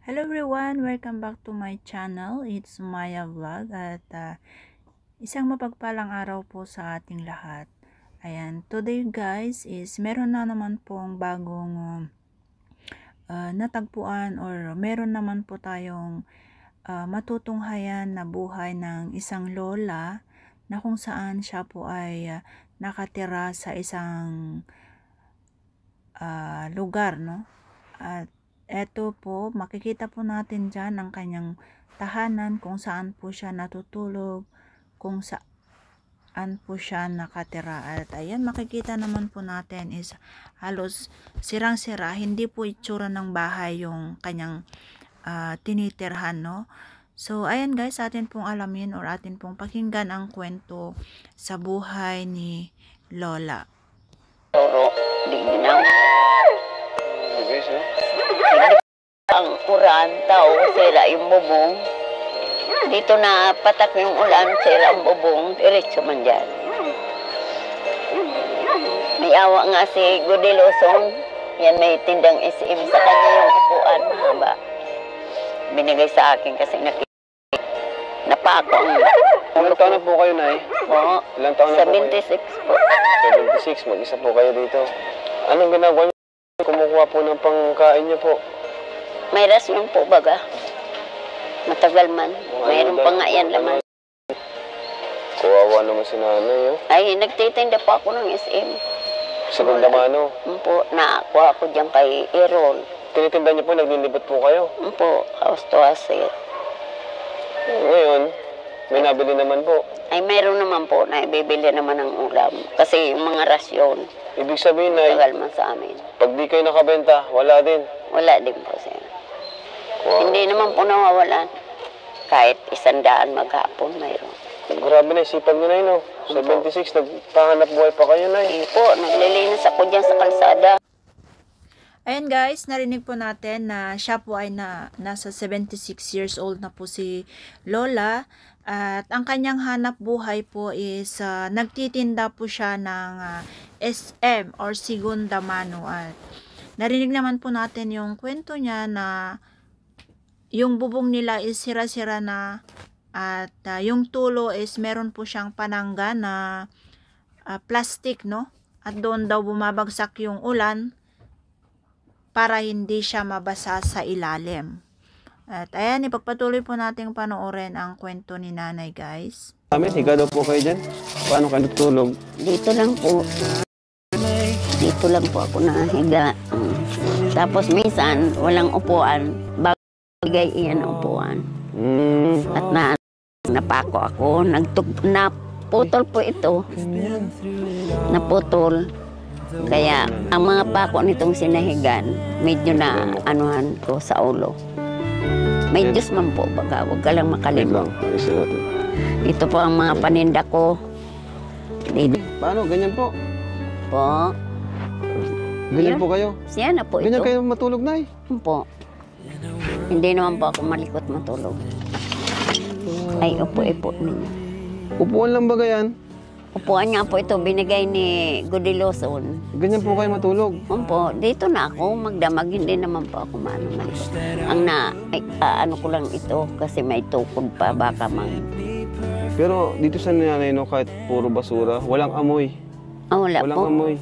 Hello everyone! Welcome back to my channel. It's Maya Vlog at isang mapagpalang araw po sa ating lahat. Ayan, today guys is meron na naman pong bagong natagpuan or meron naman po tayong matutunghayan na buhay ng isang lola na kung saan siya po ay nakatira sa isang lugar, no? At eto po, makikita po natin dyan ang kanyang tahanan, kung saan po siya natutulog, kung saan po siya nakatira. At ayan, makikita naman po natin is halos sirang-sira, hindi po itsura ng bahay yung kanyang tinitirhan, no? So, ayan guys, atin pong alamin or atin pong pakinggan ang kwento sa buhay ni Lola. Toro, di ginaw. Ang uran, tao, sira yung bubong. Dito na patak yung ulan, sira ang bubong, diretso man dyan. May awa nga si Godilosong, yan may tindang SM sa kanya yung upuan, mahaba. Binigay sa akin kasi napako ang... Ilang taon na po kayo, Nay? Po, Ilang taon na po kayo? 76 po. 76, mag-isa po kayo dito. Anong ginagawa niyo? Kumukuha po ng pangkain niyo po. May rasyon po baga. Matagal man. Mayroon pa nga yan laman. Kawawa naman si nanay, oh. Ay, nagtitinda pa ako ng SM. Sa Gundamano. Po, nakakuha ko dyan kay Errol. Tinitinda niyo po, naglilibot po kayo. Po, house to house. Ngayon, may nabili naman po. Ay, meron naman po na ibibili naman ng ulam. Kasi yung mga rasyon, Ibig sabihin, Nay, tagal man sa amin. pag di kayo nakabenta, wala din. Wala din po sir. Wow. Hindi naman po nawawalan. Kahit 100 maghapon mayroon. Grabe na, isipag niyo, Nay, no? 76, nagpahanap buhay pa kayo, Nay. Po, naglilinis ako dyan sa kalsada. Ayan guys, narinig po natin na siya po ay nasa 76 years old na po si Lola. At ang kanyang hanap buhay po is nagtitinda po siya ng SM or Segunda Mano. At narinig naman po natin yung kwento niya na yung bubong nila is sira-sira na. At yung tulo is meron po siyang panangga na plastic, no? At doon daw bumabagsak yung ulan para hindi siya mabasa sa ilalim. At ayan, ipagpatuloy po nating panoorin ang kwento ni nanay guys. Amin, higa daw po kayo dyan. Paano kayo tutulog? Dito lang po. Dito lang po ako nahiga. Tapos minsan, walang upuan. Bagay iyan ang upuan. At napako ako. Naputol po ito. Naputol. Kaya ang mga pako nitong sinahigan, medyo na anuhan ko sa ulo. May Diyos man po baga, huwag ka lang makalimot. Ito po ang mga paninda ko. Paano? Ganyan po? Po. Ganyan po kayo? Siya na po ito. Ganyan kayo matulog, Nay? Po. Hindi naman po ako malikot matulog. Ay, upo-ipo ninyo. Upuan lang ba yan? Upuan niya po ito, binigay ni Godiloson. Ganyan po kayo matulog? Po, dito na ako magdamag, hindi naman po ako malikot. Ang ano ko lang ito, kasi may tukod pa, baka Pero dito sa nanay, no, kahit puro basura, walang amoy. wala Walang po. amoy.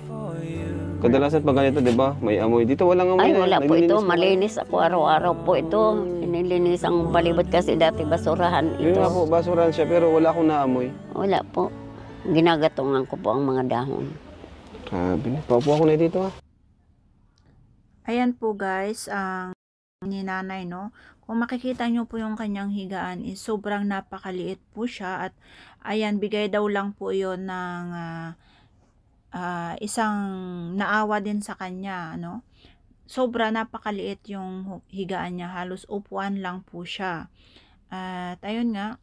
Kadalasan pag ganito, di ba, may amoy. Dito walang amoy. Ay, wala po ito. Naglilinis po. Malinis ako araw-araw po ito. Inilinis ang balibot kasi dati basurahan Yun nga ito. po, basurahan siya, pero wala akong naamoy. Wala po. Ginagatungan ko po ang mga dahon. Grabe na. Paupo ako na dito, ha. Ayan po guys, ang ni nanay, no? Kung makikita nyo po yung kanyang higaan is sobrang napakaliit po siya. At ayan, bigay daw lang po yon ng isang naawa din sa kanya, no? Sobra napakaliit yung higaan niya, halos upuan lang po siya. At ayun nga,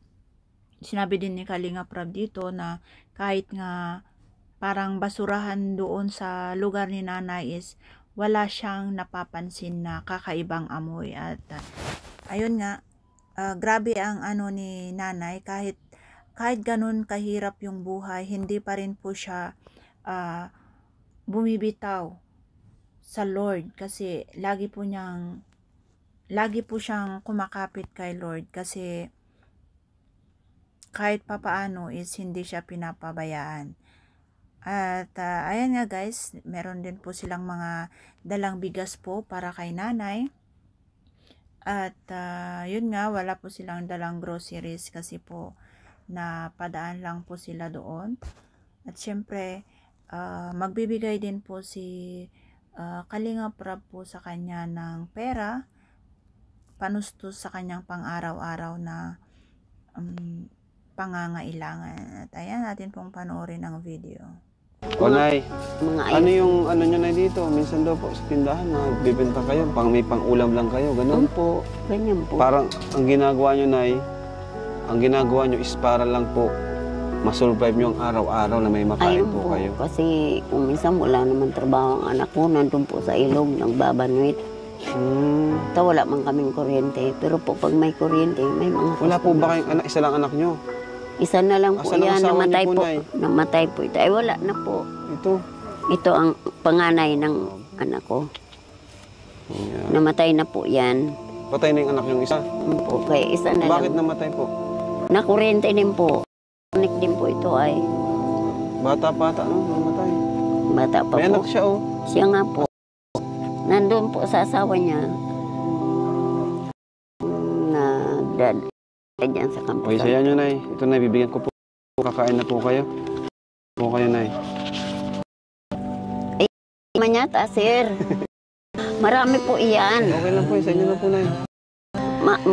sinabi din ni Kalinga Prab dito na kahit nga parang basurahan doon sa lugar ni nanay is wala siyang napapansin na kakaibang amoy. At ayun nga, grabe ang ano ni nanay, kahit ganun kahirap yung buhay, hindi pa rin po siya bumibitaw sa Lord kasi lagi po niyang lagi po siyang kumakapit kay Lord kasi kahit papaano is hindi siya pinapabayaan. At ayan nga guys, meron din po silang mga dalang bigas po para kay nanay. At yun nga, wala po silang dalang groceries kasi po napadaan lang po sila doon. At syempre, magbibigay din po si Kalingap Rab po sa kanya ng pera, panustos sa kanyang pang-araw-araw na pangangailangan. At ayan, natin pong panoorin ang video. O Nay, Mga ano yung ano nyo na dito? Minsan daw po sa tindahan, nagbibenta kayo, may pang-ulam lang kayo, ganun. po, ganyan po. Parang ang ginagawa nyo, Nay, ang ginagawa nyo is para lang po masurvive nyo ang araw-araw na may makain Ayun po kayo. Kasi kung minsan wala naman trabaho ang anak ko, nandun po sa ilog, nagbabanwit. Wala man kaming kuryente. Pero po pag may kuryente, may mga Wala po customer. ba kayong anak? Isa lang anak nyo? Isa na lang po Asan ang yan, asawa namatay niyo po, po. Nay? Namatay po ito. Ay wala na po. Ito. Ito ang panganay ng anak ko. Yeah. Namatay na po yan. Patay na yung anak yung isa. Po, kaya isa na Bakit lang. namatay po? Nakuryente din po. Connect din po ito ay Bata-bata, no? Namatay. bata pa May po. anak siya, oh. Siya nga po. Nandun po sa asawa niya. Nagdad. Diyan sa kampo. Okay, saya nyo, Nay. Ito, Nay, bibigyan ko po. Kakain na po kayo. Po kayo, Nay. Manyata, sir. Marami po iyan. Okay lang po, sa inyo na po, Nay.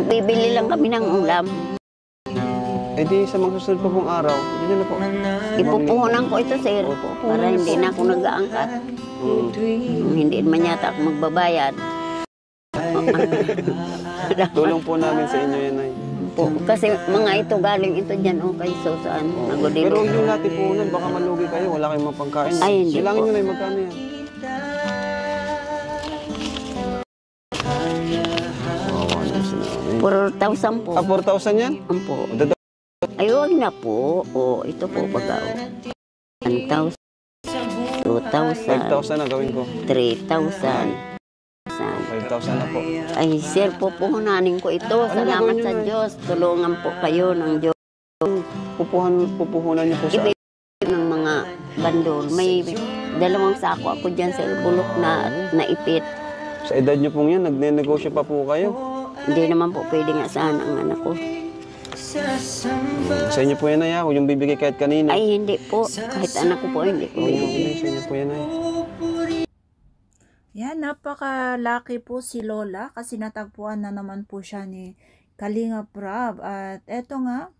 Bibili lang kami ng ulam. Eh di, sa mga susunod pa pong araw, yun na po. Ipupuhunan ko ito, sir. Para hindi na ako nag-aangkat. Hindi man yata ako magbabayad. Tulong po namin sa inyo yan, Nay. Po, kasi mga ito galing ito dyan, kay Susan. Pero Nagudilo. huwag yung natin puhunan, baka malugi kayo, wala kayong mapangkain. Ay, hindi Bilangin po. nyo, Nay, magkano yan? Oh, 4,000 po. 4,000 yan? Po. Dada- Ay, huwag na po. Ito po baga. 1,000, 2,000, 5,000 na gawin ko. 3,000. 5,000 na po. Ay, sir, pupuhunanin ko ito. Salamat gagawin sa niyo, Nay? Diyos. Tulungan po kayo ng Diyos. Pupuhunan nyo po sa... Ibig ng mga bandol. May 2 sako ako dyan sa bulok na naipit. Sa edad nyo pong yan, nagne-negosyo pa po kayo. Hindi naman po pwede nga saan ang anak ko. Sa inyo po yan, Nay, huwag yung bibigay kahit kanina. Ay, hindi po. Kahit anak ko po, hindi ko bibigyan. Sa inyo po yan, Nay. Yan, napaka-lucky po si Lola kasi natagpuan na naman po siya ni Kalingap Rab. At eto nga,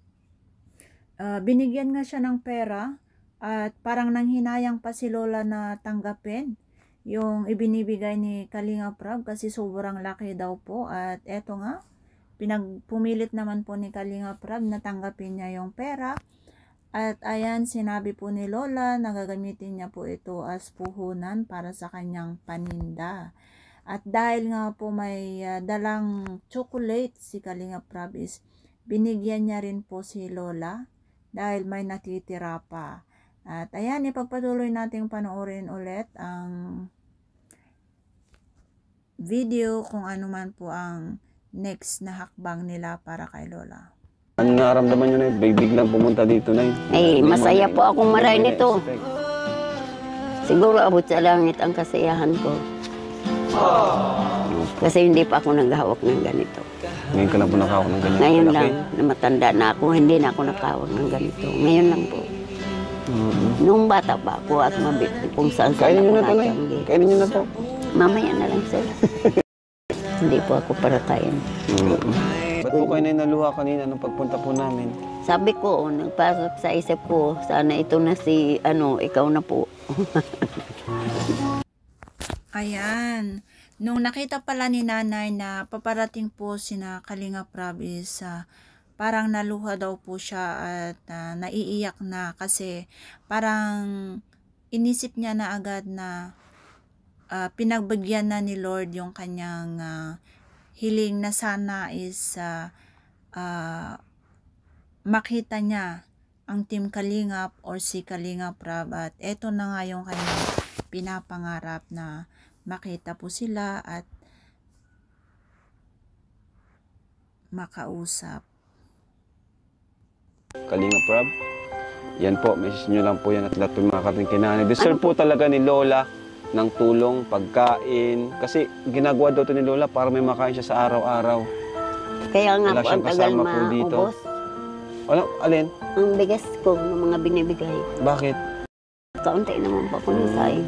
binigyan nga siya ng pera at parang nanghinayang pa si Lola na tanggapin yung ibinibigay ni Kalingap Rab kasi sobrang laki daw po. At eto nga, pumilit naman po ni Kalingap Rab na tanggapin niya yung pera. At ayan, sinabi po ni Lola na gagamitin niya po ito as puhunan para sa kanyang paninda. At dahil nga po may dalang chocolate si Kalingap Rab, binigyan niya rin po si Lola dahil may natitira pa. At ayan, ipagpatuloy nating panoorin ulit ang video kung ano man po ang next na hakbang nila para kay Lola. Ano nararamdaman nyo, Nay? Biglang pumunta dito, Nay. Ay, masaya po akong maray nito. Siguro abot sa langit ang kasiyahan ko. Kasi hindi pa ako naghahawak ng ganito. Ngayon ka lang po nakahawak ng ganyan. Ngayon kalaki. lang, na matanda na ako, hindi na ako nakahawak ng ganito. Ngayon lang po. Noong bata pa ako at mabit kung saan Kainin ako nyo na to, Nay. natanggi. Kainin nyo na to. Mamaya na lang, sir. Hindi po ako para kain. Ba't po kayo, Nay, naluha kanina nung pagpunta po namin? Sabi ko, nagpasok sa isip ko, sana ito na si, ikaw na po. Ayan. Nung nakita pala ni nanay na paparating po sina Kalingap Rab parang naluha daw po siya at naiiyak na kasi parang inisip niya na agad na pinagbigyan na ni Lord yung kanyang hiling na sana is makita niya ang Team Kalingap or si Kalingap Rab at eto na nga yung kanyang pinapangarap na makita po sila at makausap. Kalinga Prab. Yan po, message nyo lang po yan at lahat po yung mga karating kay nanay. Deserve po talaga ni Lola ng tulong, pagkain. Kasi ginagawa daw to ni Lola para may makain siya sa araw-araw. Kaya nga Wala po, siyang ang tagal kasama po dito. maubos. Ano, alin? Ang bigas ko ng mga binibigay. Bakit? Kaunti naman po ako nasain.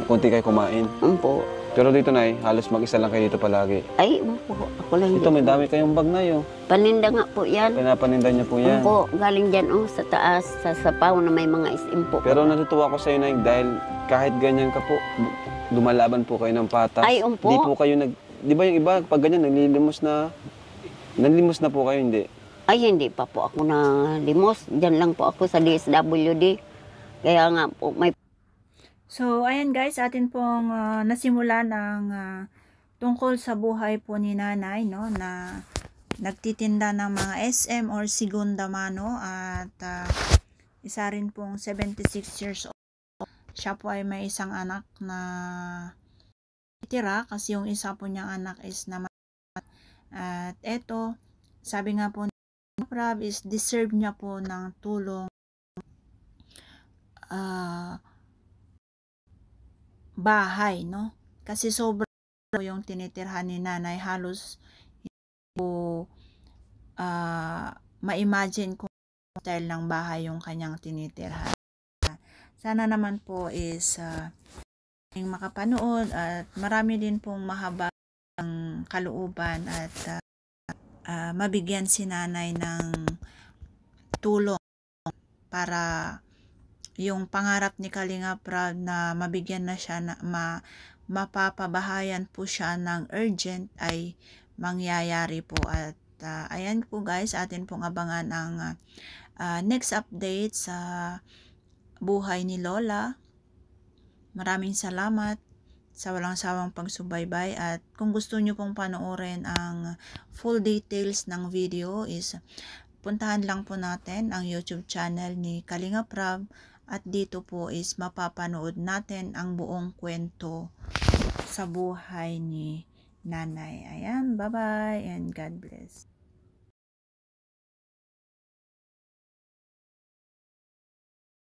Kunti kayo kumain. Po. Pero dito, Nay, halos mag-isa lang kayo dito palagi. Ay, po. Ako lang Ito, may dami kayong bag na yun. Paninda nga po yan. Pinapaninda niyo po yan. Po, galing dyan sa taas, sa sapaw na may mga SM po. Pero natutuwa ko sa iyo, Nay, dahil kahit ganyan ka po, lumalaban po kayo ng patas. Ay, Di po kayo di ba yung iba, pag ganyan, nanlilimos na po kayo, hindi? Ay, hindi pa po ako na limos. Dyan lang po ako sa DSWD. Kaya nga po, may... So, ayan guys, atin pong nasimulan ang tungkol sa buhay po ni nanay, no, na nagtitinda ng mga SM or segunda mano at isa rin pong 76 years old. Siya po ay may isang anak na itira kasi yung isa po niyang anak is naman. At eto, sabi nga po ni Prab is deserve niya po ng tulong bahay, no? Kasi sobrang yung tinitirhan ni nanay, halos hindi po ma-imagine kung style ng bahay yung kanyang tinitirhan. Sana naman po is makapanood at marami din pong mahaba ang kalooban at mabigyan si nanay ng tulong para yung pangarap ni Kalinga Prab na mabigyan na siya na mapapabahayan po siya ng urgent ay mangyayari po. At ayan po guys, atin pong abangan ang next update sa buhay ni Lola. Maraming salamat sa walang sawang pagsubaybay, at kung gusto nyo pong panoorin ang full details ng video is puntahan lang po natin ang YouTube channel ni Kalinga Prab. At dito po is mapapanood natin ang buong kwento sa buhay ni nanay. Ayan, bye-bye and God bless.